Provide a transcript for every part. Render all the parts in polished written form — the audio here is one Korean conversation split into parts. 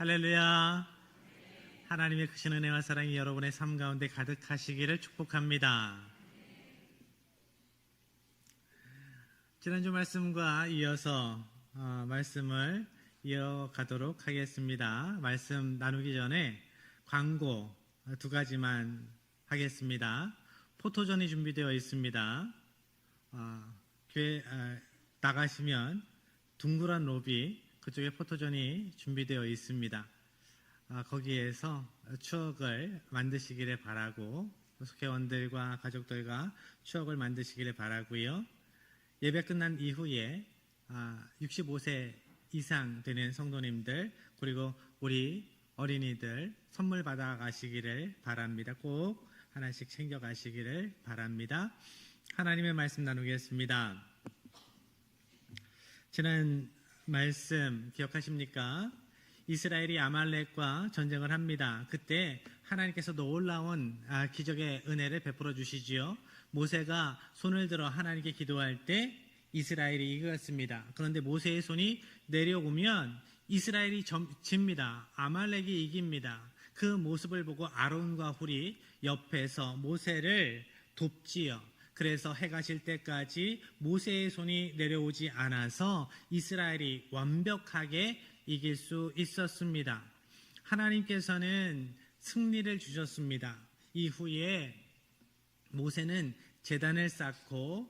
할렐루야. 하나님의 크신 은혜와 사랑이 여러분의 삶 가운데 가득하시기를 축복합니다. 지난주 말씀과 이어서 말씀을 이어가도록 하겠습니다. 말씀 나누기 전에 광고 두 가지만 하겠습니다. 포토전이 준비되어 있습니다. 교회 나가시면 둥그란 로비 그쪽에 포토전이 준비되어 있습니다. 거기에서 추억을 만드시기를 바라고 속회원들과 가족들과 추억을 만드시기를 바라고요. 예배 끝난 이후에 65세 이상 되는 성도님들 그리고 우리 어린이들 선물 받아 가시기를 바랍니다. 꼭 하나씩 챙겨 가시기를 바랍니다. 하나님의 말씀 나누겠습니다. 지난 말씀 기억하십니까? 이스라엘이 아말렉과 전쟁을 합니다. 그때 하나님께서 놀라운 기적의 은혜를 베풀어 주시지요. 모세가 손을 들어 하나님께 기도할 때 이스라엘이 이겼습니다. 그런데 모세의 손이 내려오면 이스라엘이 집니다. 아말렉이 이깁니다. 그 모습을 보고 아론과 훌이 옆에서 모세를 돕지요. 그래서 해가 질 때까지 모세의 손이 내려오지 않아서 이스라엘이 완벽하게 이길 수 있었습니다. 하나님께서는 승리를 주셨습니다. 이후에 모세는 제단을 쌓고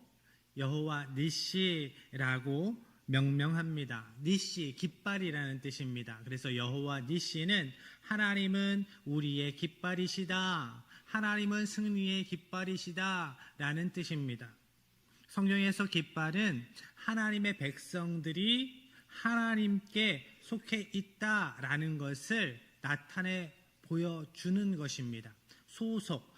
여호와 니시라고 명명합니다. 니시, 깃발이라는 뜻입니다. 그래서 여호와 니시는 하나님은 우리의 깃발이시다. 하나님은 승리의 깃발이시다 라는 뜻입니다. 성경에서 깃발은 하나님의 백성들이 하나님께 속해 있다라는 것을 나타내 보여주는 것입니다. 소속,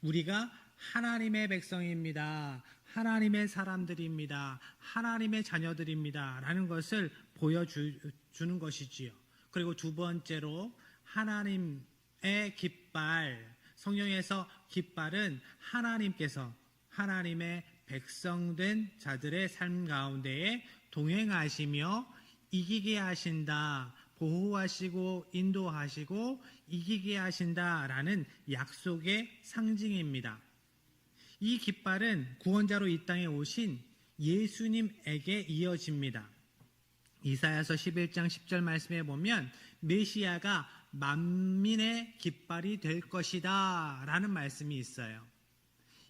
우리가 하나님의 백성입니다. 하나님의 사람들입니다. 하나님의 자녀들입니다. 라는 것을 보여주는 것이지요. 그리고 두 번째로 하나님의 깃발, 성경에서 깃발은 하나님께서 하나님의 백성된 자들의 삶 가운데에 동행하시며 이기게 하신다, 보호하시고 인도하시고 이기게 하신다라는 약속의 상징입니다. 이 깃발은 구원자로 이 땅에 오신 예수님에게 이어집니다. 이사야서 11장 10절 말씀에 보면 메시아가 만민의 깃발이 될 것이다 라는 말씀이 있어요.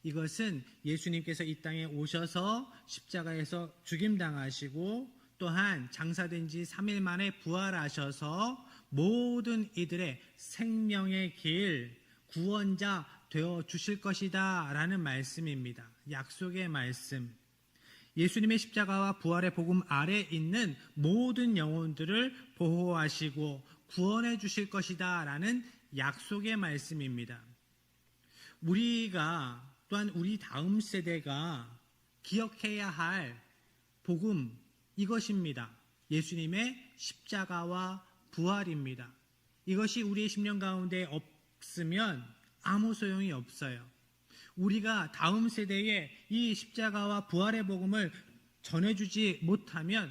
이것은 예수님께서 이 땅에 오셔서 십자가에서 죽임당하시고 또한 장사된 지 3일 만에 부활하셔서 모든 이들의 생명의 길, 구원자 되어 주실 것이다 라는 말씀입니다. 약속의 말씀. 예수님의 십자가와 부활의 복음 아래 있는 모든 영혼들을 보호하시고 구원해 주실 것이다 라는 약속의 말씀입니다. 우리가 또한 우리 다음 세대가 기억해야 할 복음 이것입니다. 예수님의 십자가와 부활입니다. 이것이 우리의 심령 가운데 없으면 아무 소용이 없어요. 우리가 다음 세대에 이 십자가와 부활의 복음을 전해주지 못하면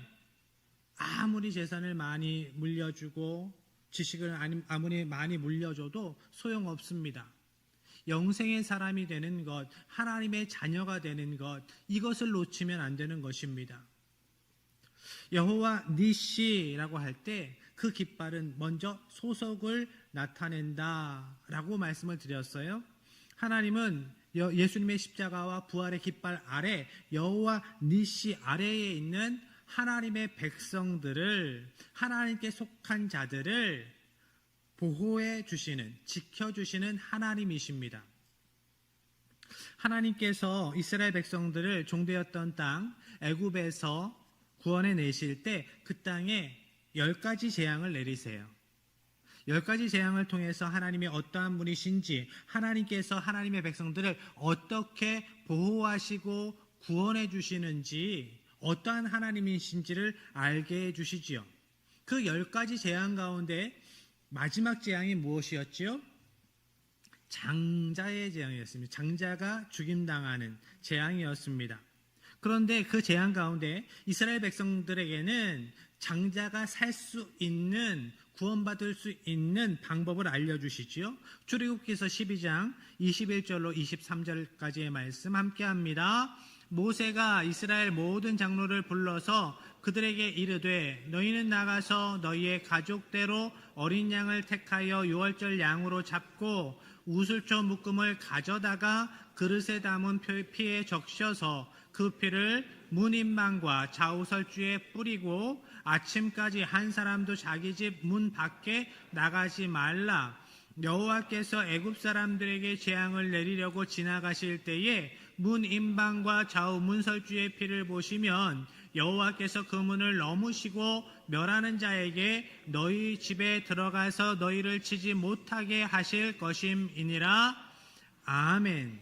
아무리 재산을 많이 물려주고 지식을 아무리 많이 물려줘도 소용없습니다. 영생의 사람이 되는 것, 하나님의 자녀가 되는 것, 이것을 놓치면 안 되는 것입니다. 여호와 니시라고 할 때 그 깃발은 먼저 소속을 나타낸다라고 말씀을 드렸어요. 하나님은 예수님의 십자가와 부활의 깃발 아래 여호와 니시 아래에 있는 하나님의 백성들을, 하나님께 속한 자들을 보호해 주시는, 지켜주시는 하나님이십니다. 하나님께서 이스라엘 백성들을 종되었던 땅 애굽에서 구원해 내실 때 그 땅에 10가지 재앙을 내리세요. 10가지 재앙을 통해서 하나님이 어떠한 분이신지, 하나님께서 하나님의 백성들을 어떻게 보호하시고 구원해 주시는지, 어떠한 하나님이신지를 알게 해 주시지요. 그 10가지 재앙 가운데 마지막 재앙이 무엇이었지요? 장자의 재앙이었습니다. 장자가 죽임당하는 재앙이었습니다. 그런데 그 재앙 가운데 이스라엘 백성들에게는 장자가 살 수 있는 구원받을 수 있는 방법을 알려주시지요. 출애굽기서 12장 21절로 23절까지의 말씀 함께합니다. 모세가 이스라엘 모든 장로를 불러서 그들에게 이르되 너희는 나가서 너희의 가족대로 어린 양을 택하여 유월절 양으로 잡고 우슬초 묶음을 가져다가 그릇에 담은 피에 적셔서 그 피를 문인방과 좌우설주에 뿌리고 아침까지 한 사람도 자기 집 문 밖에 나가지 말라. 여호와께서 애굽 사람들에게 재앙을 내리려고 지나가실 때에 문인방과 좌우 문설주의 피를 보시면 여호와께서 그 문을 넘으시고 멸하는 자에게 너희 집에 들어가서 너희를 치지 못하게 하실 것임이니라. 아멘.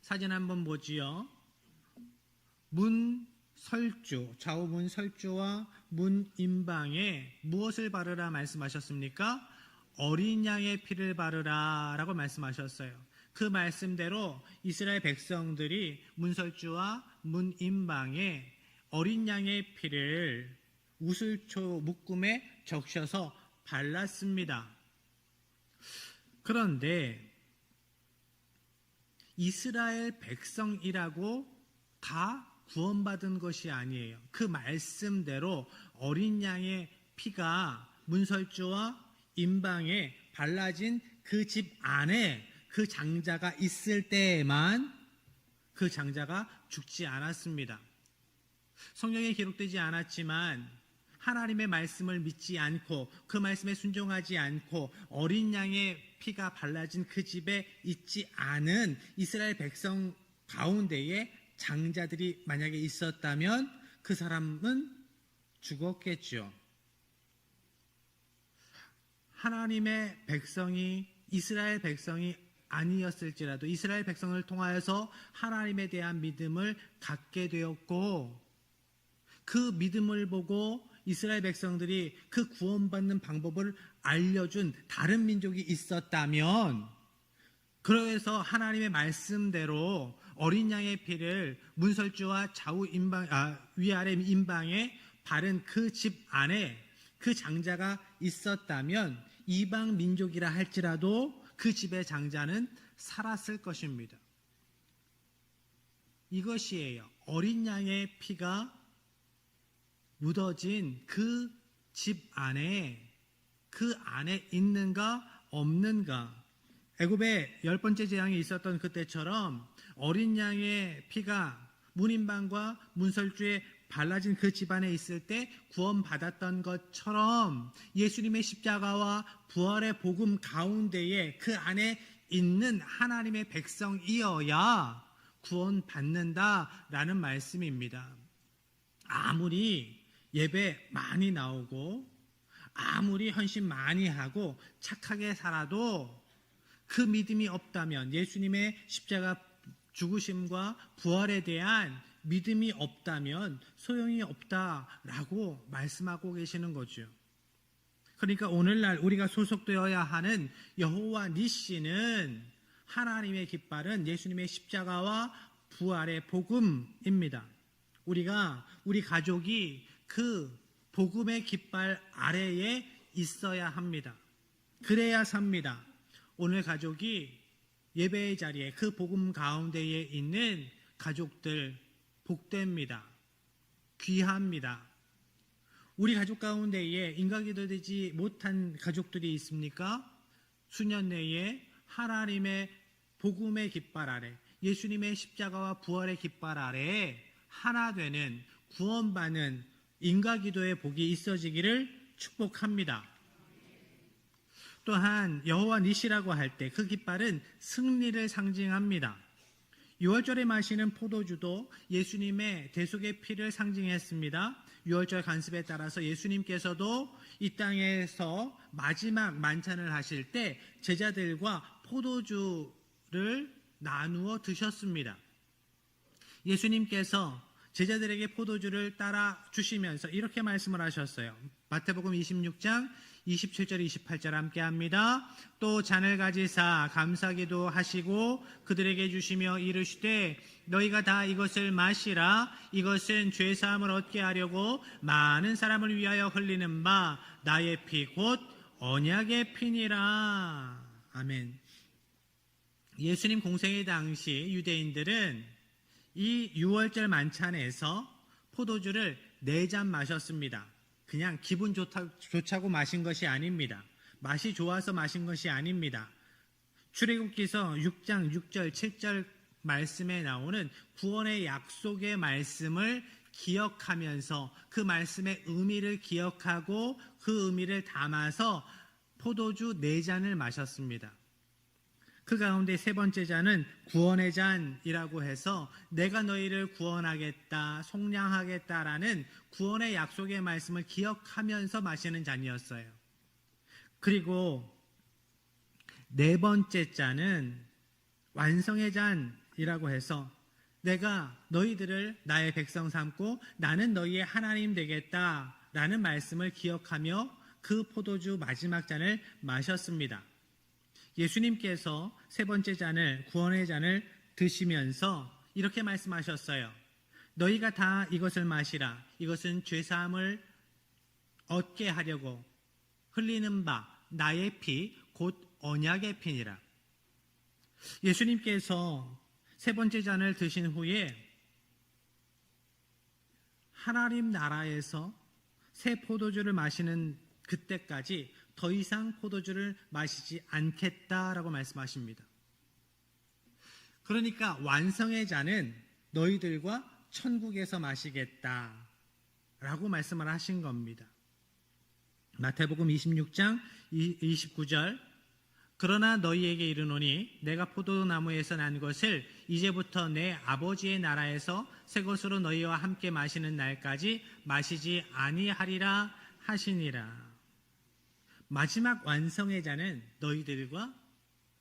사진 한번 보지요. 문설주, 좌우 문설주와 문인방에 무엇을 바르라 말씀하셨습니까? 어린 양의 피를 바르라 라고 말씀하셨어요. 그 말씀대로 이스라엘 백성들이 문설주와 문인방에 어린 양의 피를 우슬초 묶음에 적셔서 발랐습니다. 그런데 이스라엘 백성이라고 다 구원받은 것이 아니에요. 그 말씀대로 어린 양의 피가 문설주와 인방에 발라진 그 집 안에 그 장자가 있을 때에만 그 장자가 죽지 않았습니다. 성경에 기록되지 않았지만 하나님의 말씀을 믿지 않고 그 말씀에 순종하지 않고 어린 양의 피가 발라진 그 집에 있지 않은 이스라엘 백성 가운데에 장자들이 만약에 있었다면 그 사람은 죽었겠죠. 하나님의 백성이 이스라엘 백성이 아니었을지라도 이스라엘 백성을 통하여서 하나님에 대한 믿음을 갖게 되었고 그 믿음을 보고 이스라엘 백성들이 그 구원받는 방법을 알려준 다른 민족이 있었다면 그래서 하나님의 말씀대로 어린 양의 피를 문설주와 좌우 인방, 위아래 인방에 바른 그 집 안에 그 장자가 있었다면 이방 민족이라 할지라도 그 집의 장자는 살았을 것입니다. 이것이에요. 어린 양의 피가 묻어진 그 집 안에 그 안에 있는가 없는가. 애굽의 10번째 재앙이 있었던 그때처럼 어린 양의 피가 문인방과 문설주에 발라진 그 집안에 있을 때 구원받았던 것처럼 예수님의 십자가와 부활의 복음 가운데에 그 안에 있는 하나님의 백성이어야 구원받는다라는 말씀입니다. 아무리 예배 많이 나오고 아무리 헌신 많이 하고 착하게 살아도 그 믿음이 없다면 예수님의 십자가 죽으심과 부활에 대한 믿음이 없다면 소용이 없다라고 말씀하고 계시는 거죠. 그러니까 오늘날 우리가 소속되어야 하는 여호와 니시는 하나님의 깃발은 예수님의 십자가와 부활의 복음입니다. 우리 가족이 그 복음의 깃발 아래에 있어야 합니다. 그래야 삽니다. 오늘 가족이 예배의 자리에 그 복음 가운데에 있는 가족들 복됩니다. 귀합니다. 우리 가족 가운데에 인가기도 되지 못한 가족들이 있습니까? 수년 내에 하나님의 복음의 깃발 아래 예수님의 십자가와 부활의 깃발 아래에 하나 되는 구원받는 인가기도의 복이 있어지기를 축복합니다. 또한 여호와 니시라고 할 때 그 깃발은 승리를 상징합니다. 6월절에 마시는 포도주도 예수님의 대속의 피를 상징했습니다. 6월절 간습에 따라서 예수님께서도 이 땅에서 마지막 만찬을 하실 때 제자들과 포도주를 나누어 드셨습니다. 예수님께서 제자들에게 포도주를 따라 주시면서 이렇게 말씀을 하셨어요. 마태복음 26장 27절 28절 함께 합니다. 또 잔을 가지사 감사기도 하시고 그들에게 주시며 이르시되 너희가 다 이것을 마시라. 이것은 죄사함을 얻게 하려고 많은 사람을 위하여 흘리는 바 나의 피 곧 언약의 피니라. 아멘. 예수님 공생의 당시 유대인들은 이 유월절 만찬에서 포도주를 4잔 마셨습니다. 그냥 기분 좋자고 마신 것이 아닙니다. 맛이 좋아서 마신 것이 아닙니다. 출애굽기서 6장 6절 7절 말씀에 나오는 구원의 약속의 말씀을 기억하면서 그 말씀의 의미를 기억하고 그 의미를 담아서 포도주 4잔을 마셨습니다. 그 가운데 세 번째 잔은 구원의 잔이라고 해서 내가 너희를 구원하겠다, 속량하겠다라는 구원의 약속의 말씀을 기억하면서 마시는 잔이었어요. 그리고 네 번째 잔은 완성의 잔이라고 해서 내가 너희들을 나의 백성 삼고 나는 너희의 하나님 되겠다라는 말씀을 기억하며 그 포도주 마지막 잔을 마셨습니다. 예수님께서 세 번째 잔을, 구원의 잔을 드시면서 이렇게 말씀하셨어요. 너희가 다 이것을 마시라. 이것은 죄사함을 얻게 하려고 흘리는 바 나의 피 곧 언약의 피니라. 예수님께서 세 번째 잔을 드신 후에 하나님 나라에서 새 포도주를 마시는 그때까지 더 이상 포도주를 마시지 않겠다라고 말씀하십니다. 그러니까 완성의 잔은 너희들과 천국에서 마시겠다라고 말씀을 하신 겁니다. 마태복음 26장 29절 그러나 너희에게 이르노니 내가 포도나무에서 난 것을 이제부터 내 아버지의 나라에서 새 것으로 너희와 함께 마시는 날까지 마시지 아니하리라 하시니라. 마지막 완성의 잔은 너희들과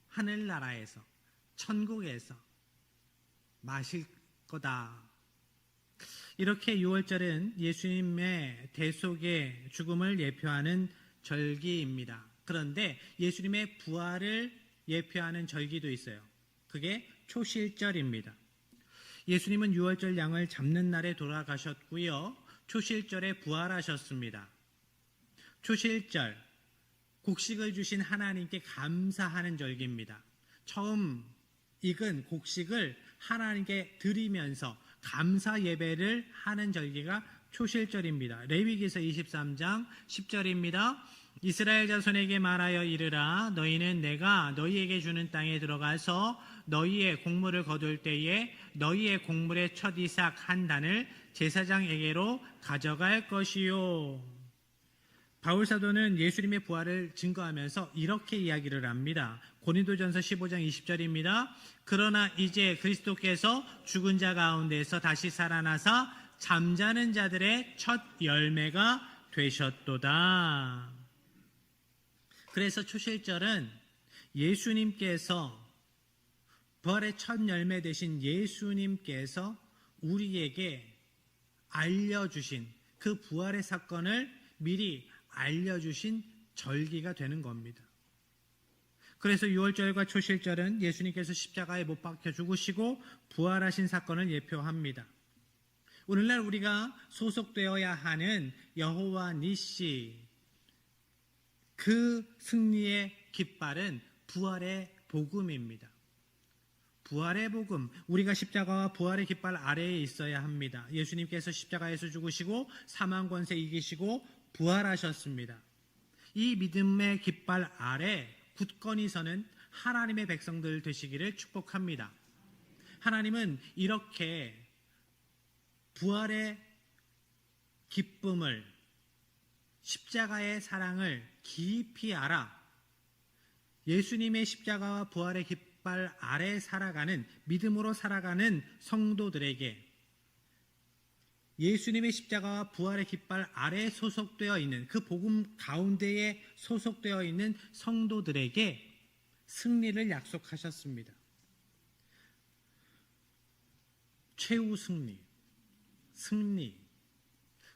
하늘나라에서 천국에서 마실 거다. 이렇게 유월절은 예수님의 대속의 죽음을 예표하는 절기입니다. 그런데 예수님의 부활을 예표하는 절기도 있어요. 그게 초실절입니다. 예수님은 유월절 양을 잡는 날에 돌아가셨고요. 초실절에 부활하셨습니다. 초실절, 곡식을 주신 하나님께 감사하는 절기입니다. 처음 익은 곡식을 하나님께 드리면서 감사 예배를 하는 절기가 초실절입니다. 레위기서 23장 10절입니다. 이스라엘 자손에게 말하여 이르라. 너희는 내가 너희에게 주는 땅에 들어가서 너희의 곡물을 거둘 때에 너희의 곡물의 첫 이삭 한 단을 제사장에게로 가져갈 것이요. 바울 사도는 예수님의 부활을 증거하면서 이렇게 이야기를 합니다. 고린도전서 15장 20절입니다. 그러나 이제 그리스도께서 죽은 자 가운데서 다시 살아나사 잠자는 자들의 첫 열매가 되셨도다. 그래서 초실절은 예수님께서 부활의 첫 열매 되신 예수님께서 우리에게 알려주신 그 부활의 사건을 미리 알려주신 절기가 되는 겁니다. 그래서 유월절과 초실절은 예수님께서 십자가에 못 박혀 죽으시고 부활하신 사건을 예표합니다. 오늘날 우리가 소속되어야 하는 여호와 니시, 그 승리의 깃발은 부활의 복음입니다. 부활의 복음, 우리가 십자가와 부활의 깃발 아래에 있어야 합니다. 예수님께서 십자가에서 죽으시고 사망 권세 이기시고 부활하셨습니다. 이 믿음의 깃발 아래 굳건히 서는 하나님의 백성들 되시기를 축복합니다. 하나님은 이렇게 부활의 기쁨을, 십자가의 사랑을 깊이 알아 예수님의 십자가와 부활의 깃발 아래 살아가는, 믿음으로 살아가는 성도들에게, 예수님의 십자가와 부활의 깃발 아래에 소속되어 있는, 그 복음 가운데에 소속되어 있는 성도들에게 승리를 약속하셨습니다. 최후 승리.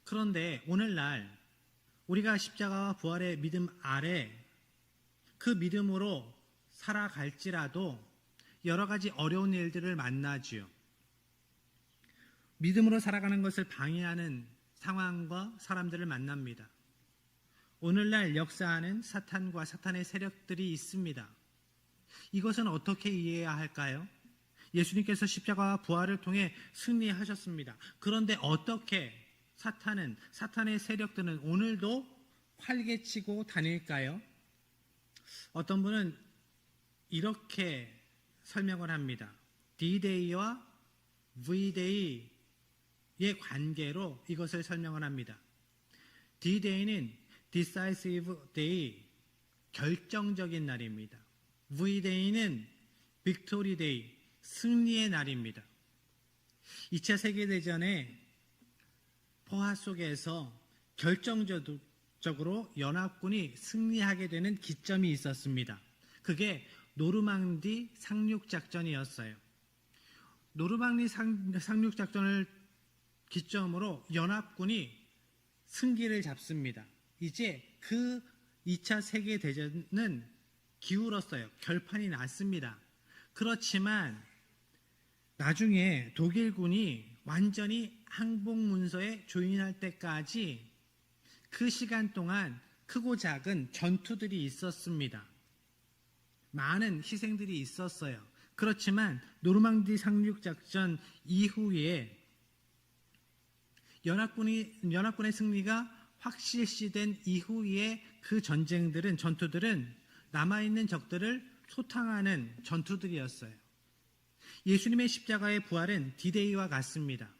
그런데 오늘날 우리가 십자가와 부활의 믿음 아래 그 믿음으로 살아갈지라도 여러 가지 어려운 일들을 만나지요. 믿음으로 살아가는 것을 방해하는 상황과 사람들을 만납니다. 오늘날 역사하는 사탄과 사탄의 세력들이 있습니다. 이것은 어떻게 이해해야 할까요? 예수님께서 십자가와 부활을 통해 승리하셨습니다. 그런데 어떻게 사탄의 세력들은 오늘도 활개치고 다닐까요? 어떤 분은 이렇게 설명을 합니다. D-Day와 V-Day의 관계로 이것을 설명을 합니다. D-Day는 Decisive Day, 결정적인 날입니다. V-Day는 Victory Day, 승리의 날입니다. 2차 세계대전의 포화 속에서 결정적으로 연합군이 승리하게 되는 기점이 있었습니다. 그게 노르망디 상륙작전이었어요. 노르망디 상륙작전을 기점으로 연합군이 승기를 잡습니다. 이제 그 2차 세계대전은 기울었어요. 결판이 났습니다. 그렇지만 나중에 독일군이 완전히 항복문서에 조인할 때까지 그 시간 동안 크고 작은 전투들이 있었습니다. 많은 희생들이 있었어요. 그렇지만 노르망디 상륙작전 이후에 연합군의 승리가 확실시된 이후에 그 전투들은 남아있는 적들을 소탕하는 전투들이었어요. 예수님의 십자가의 부활은 D-Day와 같습니다.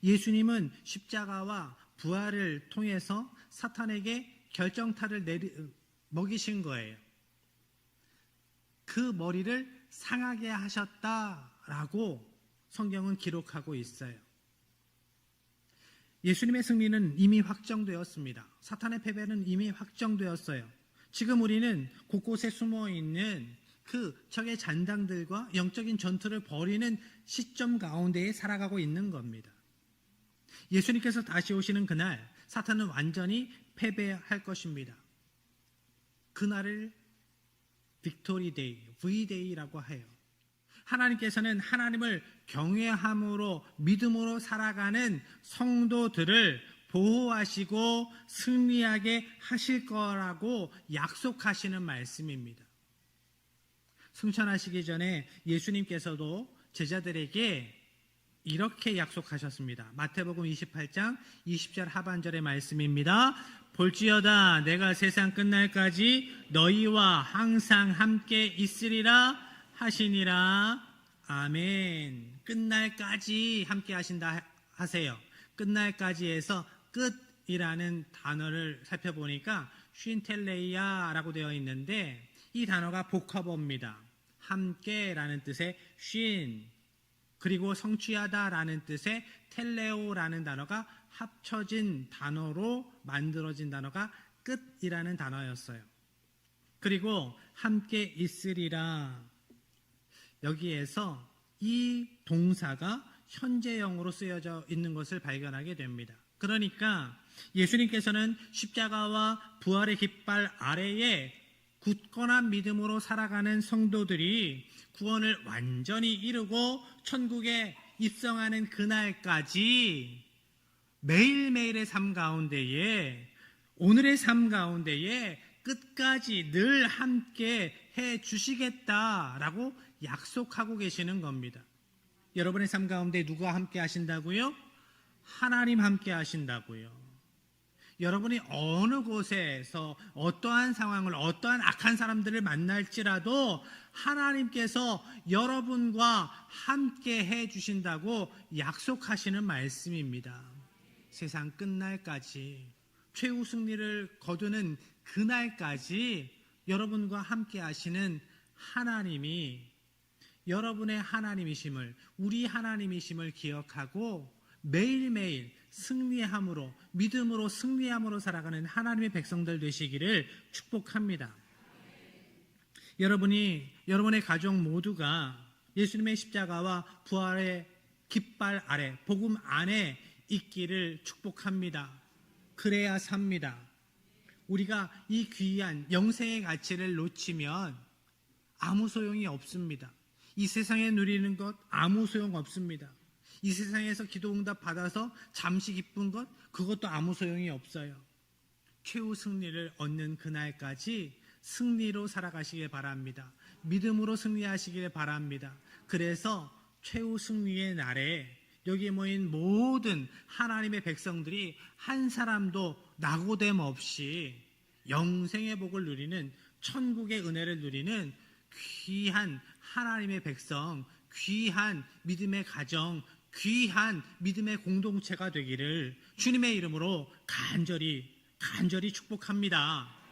예수님은 십자가와 부활을 통해서 사탄에게 결정타를 먹이신 거예요. 그 머리를 상하게 하셨다라고 성경은 기록하고 있어요. 예수님의 승리는 이미 확정되었습니다. 사탄의 패배는 이미 확정되었어요. 지금 우리는 곳곳에 숨어있는 그 적의 잔당들과 영적인 전투를 벌이는 시점 가운데에 살아가고 있는 겁니다. 예수님께서 다시 오시는 그날 사탄은 완전히 패배할 것입니다. 그날을 빅토리 데이, V-Day라고 해요. 하나님께서는 하나님을 경외함으로 믿음으로 살아가는 성도들을 보호하시고 승리하게 하실 거라고 약속하시는 말씀입니다. 승천하시기 전에 예수님께서도 제자들에게 이렇게 약속하셨습니다. 마태복음 28장 20절 하반절의 말씀입니다. 볼지어다 내가 세상 끝날까지 너희와 항상 함께 있으리라 하시니라. 아멘. 끝날까지 함께 하신다 하세요. 끝날까지에서 끝이라는 단어를 살펴보니까 쉰텔레이아라고 되어 있는데 이 단어가 복합어입니다. 함께라는 뜻의 쉰, 그리고 성취하다라는 뜻의 텔레오라는 단어가 합쳐진 단어로 만들어진 단어가 끝이라는 단어였어요. 그리고 함께 있으리라. 여기에서 이 동사가 현재형으로 쓰여져 있는 것을 발견하게 됩니다. 그러니까 예수님께서는 십자가와 부활의 깃발 아래에 굳건한 믿음으로 살아가는 성도들이 구원을 완전히 이루고 천국에 입성하는 그날까지 매일매일의 삶 가운데에, 오늘의 삶 가운데에 끝까지 늘 함께 해 주시겠다라고 약속하고 계시는 겁니다. 여러분의 삶 가운데 누가 함께 하신다고요? 하나님 함께 하신다고요. 여러분이 어느 곳에서 어떠한 상황을, 어떠한 악한 사람들을 만날지라도 하나님께서 여러분과 함께 해 주신다고 약속하시는 말씀입니다. 세상 끝날까지, 최후 승리를 거두는 그날까지 여러분과 함께 하시는 하나님이 여러분의 하나님이심을, 우리 하나님이심을 기억하고 매일매일 승리함으로, 믿음으로 승리함으로 살아가는 하나님의 백성들 되시기를 축복합니다. 여러분의 가족 모두가 예수님의 십자가와 부활의 깃발 아래, 복음 안에 있기를 축복합니다. 그래야 삽니다. 우리가 이 귀한 영생의 가치를 놓치면 아무 소용이 없습니다. 이 세상에 누리는 것 아무 소용 없습니다. 이 세상에서 기도응답 받아서 잠시 기쁜 것 그것도 아무 소용이 없어요. 최후 승리를 얻는 그날까지 승리로 살아가시길 바랍니다. 믿음으로 승리하시길 바랍니다. 그래서 최후 승리의 날에 여기 모인 모든 하나님의 백성들이 한 사람도 낙오됨 없이 영생의 복을 누리는 천국의 은혜를 누리는 귀한 하나님의 백성, 귀한 믿음의 가정, 귀한 믿음의 공동체가 되기를 주님의 이름으로 간절히 축복합니다.